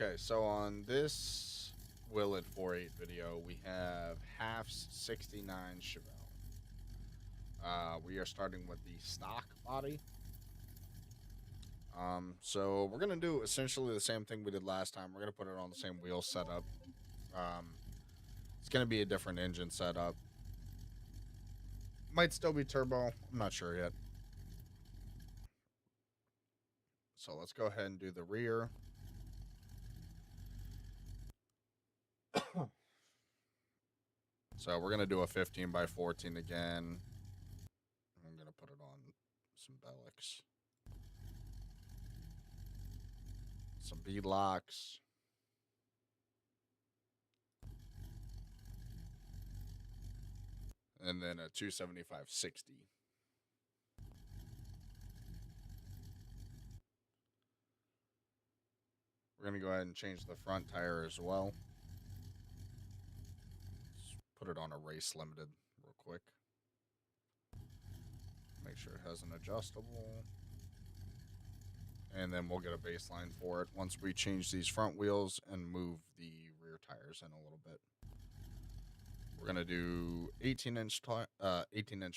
Okay, so on this Willett 48 video, we have half 69 Chevelle. We are starting with the stock body. So we're gonna do essentially the same thing we did last time. We're gonna put it on the same wheel setup. Um, it's gonna be a different engine setup. Might still be turbo. I'm not sure yet. So let's go ahead and do the rear. So we're gonna do a 15 by 14 again. I'm gonna put it on some Bellics, some beadlocks, and then a 275/60. We're gonna go ahead and change the front tire as well. Let's put it on a race limited real quick. Make sure it has an adjustable. And then we'll get a baseline for it once we change these front wheels and move the rear tires in a little bit. We're gonna do 18-inch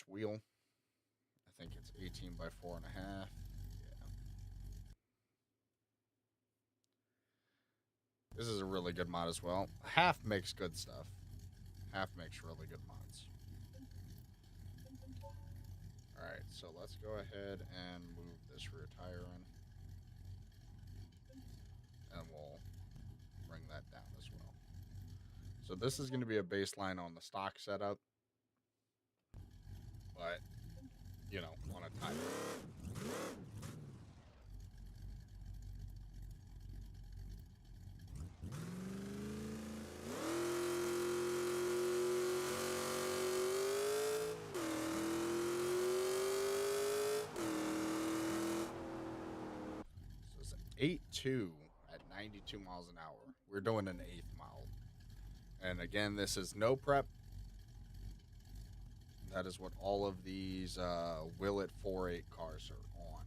wheel. I think it's 18 by 4.5. Yeah. This is a really good mod as well. Half makes good stuff. Half makes really good mods. Alright, so let's go ahead and move this rear tire in. And we'll bring that down as well. So this is going to be a baseline on the stock setup. But, you know, on a tire. So it's 8.2 at 92 miles an hour. We're doing an 1/8 mile. And again, this is no prep. That is what all of these Willett 48 cars are on.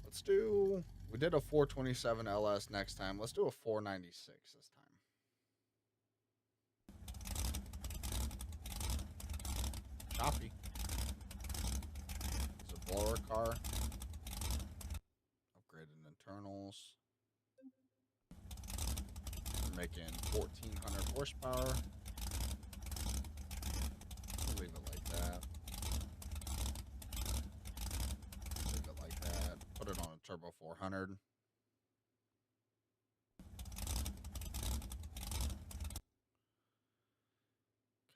Let's do... We did a 427 LS next time. Let's do a 496 this time. Choppy. It's a blower car. Upgraded internals. We're making 1,400 horsepower. We'll leave it like that. Leave it like that. Put it on a turbo 400.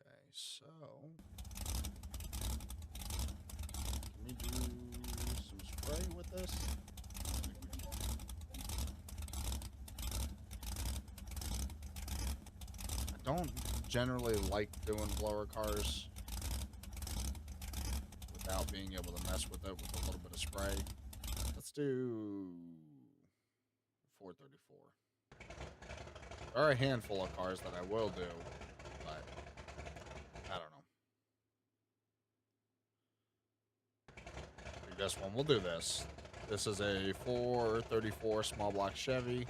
Okay, so can we do some spray with this? I don't generally like doing blower cars without being able to mess with it with a little bit of spray. Let's do 434. There are a handful of cars that I will do, but I don't know. I think this one, we'll do this. This is a 434 small block Chevy.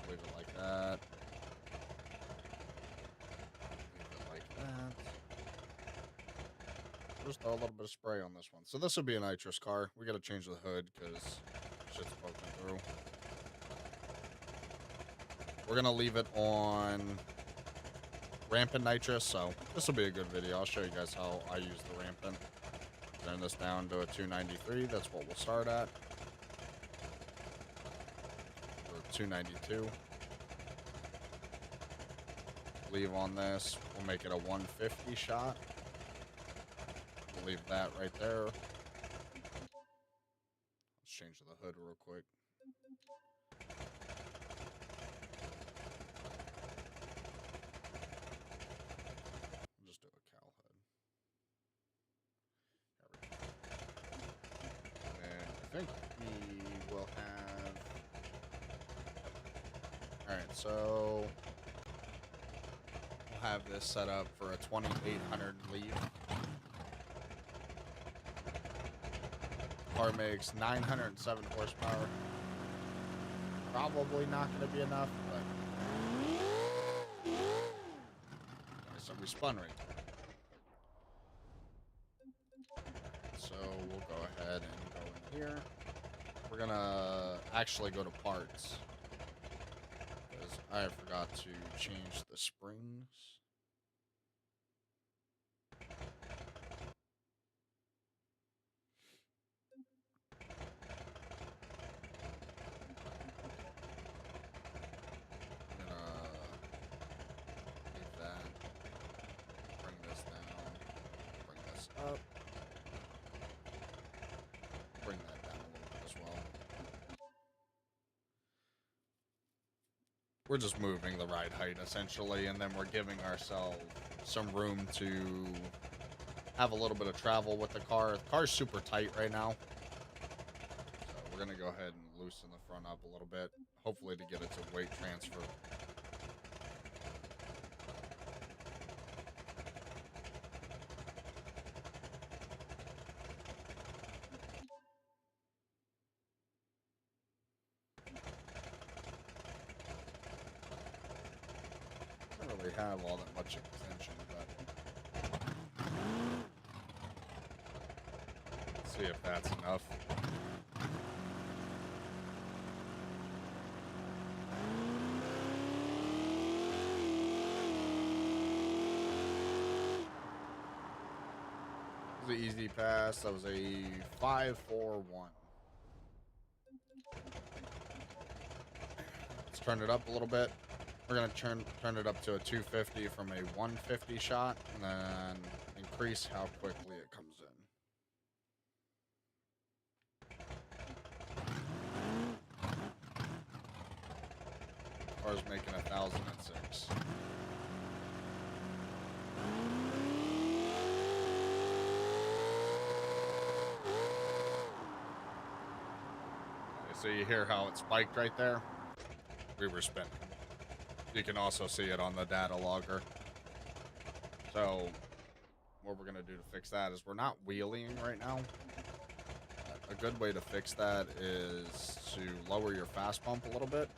Leave it like that. Leave it like that. Just throw a little bit of spray on this one. So this will be a nitrous car. We got to change the hood because shit's poking through. We're going to leave it on rampant nitrous, so this will be a good video. I'll show you guys how I use the rampant. Turn this down to a 293. That's what we'll start at. Or 292. Leave on this. We'll make it a 150 shot. We'll leave that right there. Let's change the hood real quick. We'll just do a cowl hood. There we go. And I think we will have... Alright, so we'll have this set up for a 2800 leave. Car makes 907 horsepower. Probably not going to be enough, but so we spun right there. So we'll go ahead and go in here. We're going to actually go to parts because I forgot to change the springs. Up. Bring that down a little bit as well. We're just moving the ride height essentially, and then we're giving ourselves some room to have a little bit of travel with the car. The car's super tight right now. So we're going to go ahead and loosen the front up a little bit, hopefully to get it to weight transfer. Doesn't really have all that much extension, but let's see if that's enough. It was an easy pass. That was a 541. Let's turn it up a little bit. We're going to turn it up to a 250 from a 150 shot, and then increase how quickly it comes in. Car's making 1,006. So you hear how it spiked right there? We were spinning. You can also see it on the data logger. So what we're going to do to fix that is we're not wheeling right now. A good way to fix that is to lower your fast bump a little bit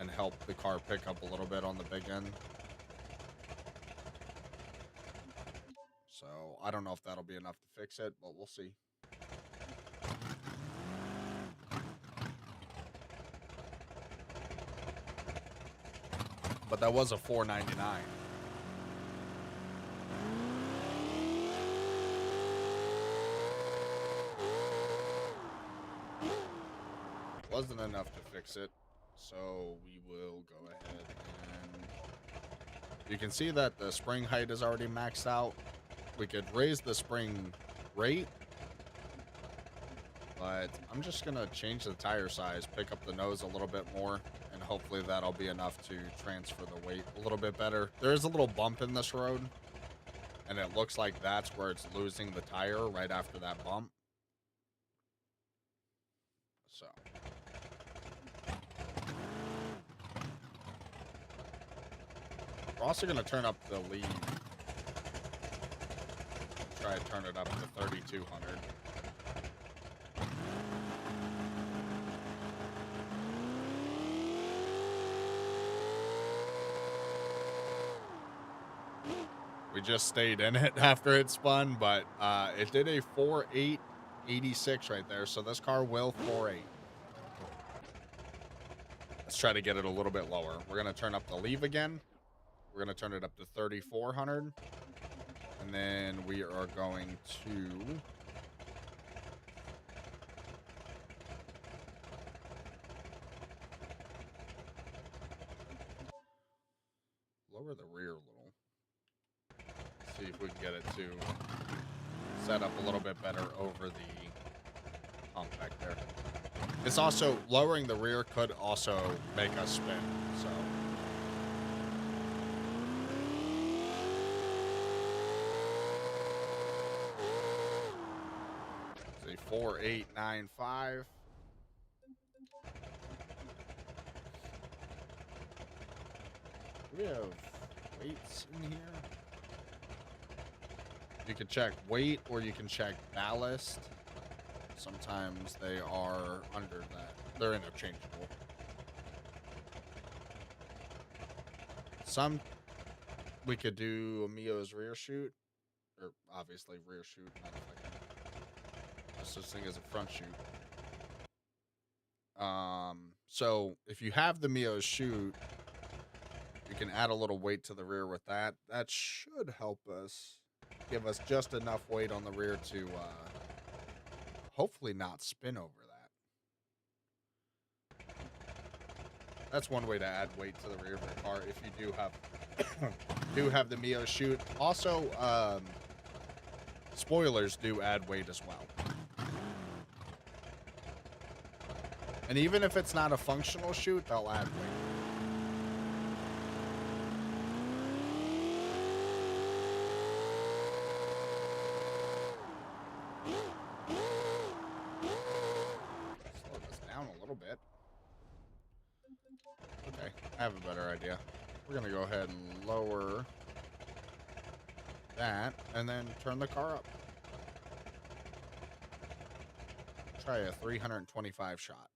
and help the car pick up a little bit on the big end. So I don't know if that'll be enough to fix it, but we'll see. But that was a 499. Wasn't enough to fix it, so we will go ahead and you can see that the spring height is already maxed out. We could raise the spring rate, but I'm just gonna change the tire size, pick up the nose a little bit more, and hopefully that'll be enough to transfer the weight a little bit better. There is a little bump in this road, and it looks like that's where it's losing the tire right after that bump. So we're also going to turn up the lead. Try to turn it up to 3,200. We just stayed in it after it spun, but it did a 4.886 right there. So this car will 4.8. Let's try to get it a little bit lower. We're going to turn up the leave again. We're going to turn it up to 3,400. And then we are going to lower the rear a little. See if we can get it to set up a little bit better over the hump back there. It's also lowering the rear could also make us spin, so. See, 4.895. Do we have weights in here? You can check weight or you can check ballast. Sometimes they are under that. They're interchangeable. Some we could do a Mio's rear shoot, or obviously rear shoot. Not if I can. There's such thing as a front shoot. So if you have the Mio's shoot, you can add a little weight to the rear with that. That should help us, give us just enough weight on the rear to hopefully not spin over that. That's one way to add weight to the rear of your car if you do have the Mio shoot. Also, spoilers do add weight as well. And even if it's not a functional shoot, they'll add weight. Slow this down a little bit. Okay, I have a better idea. We're going to go ahead and lower that and then turn the car up. Try a 325 shot.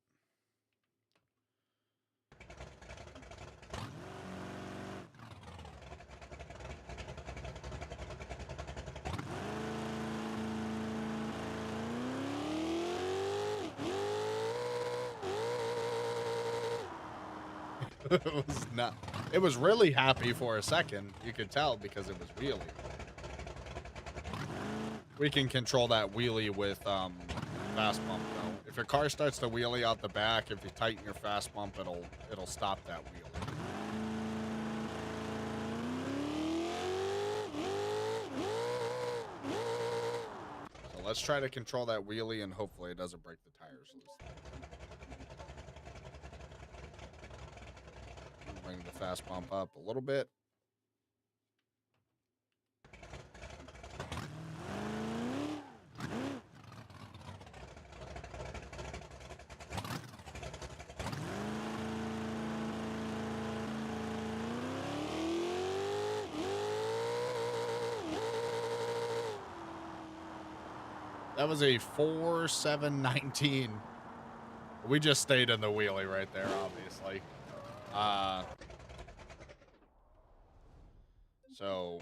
It was really happy for a second. You could tell because it was wheelie. We can control that wheelie with fast bump though. If your car starts to wheelie out the back, if you tighten your fast bump, it'll stop that wheelie. So let's try to control that wheelie and hopefully it doesn't break the tires loose. Bring the fast bump up a little bit. That was a 4.719. We just stayed in the wheelie right there, obviously. So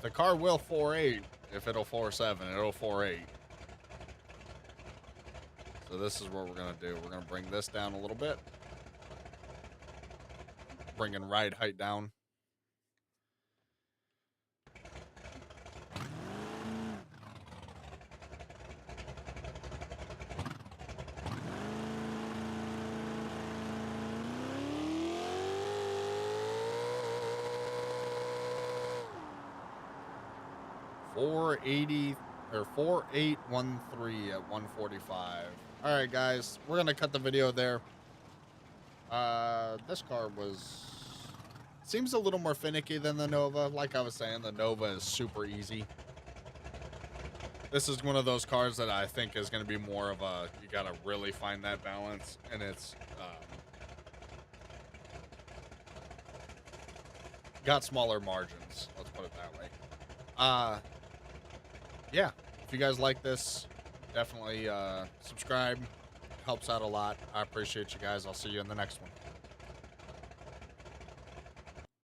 the car will 4.8. If it'll 4.7, it'll 4.8. So this is what we're gonna do. We're gonna bring this down a little bit. Bringing ride height down. .480 or 4.813 at 145. All right, guys, we're gonna cut the video there. This car seems a little more finicky than the Nova. Like I was saying, the Nova is super easy. This is one of those cars that I think is going to be more of a, you got to really find that balance, and it's got smaller margins. Let's put it that way. Yeah, if you guys like this, definitely subscribe. Helps out a lot. I appreciate you guys. I'll see you in the next one.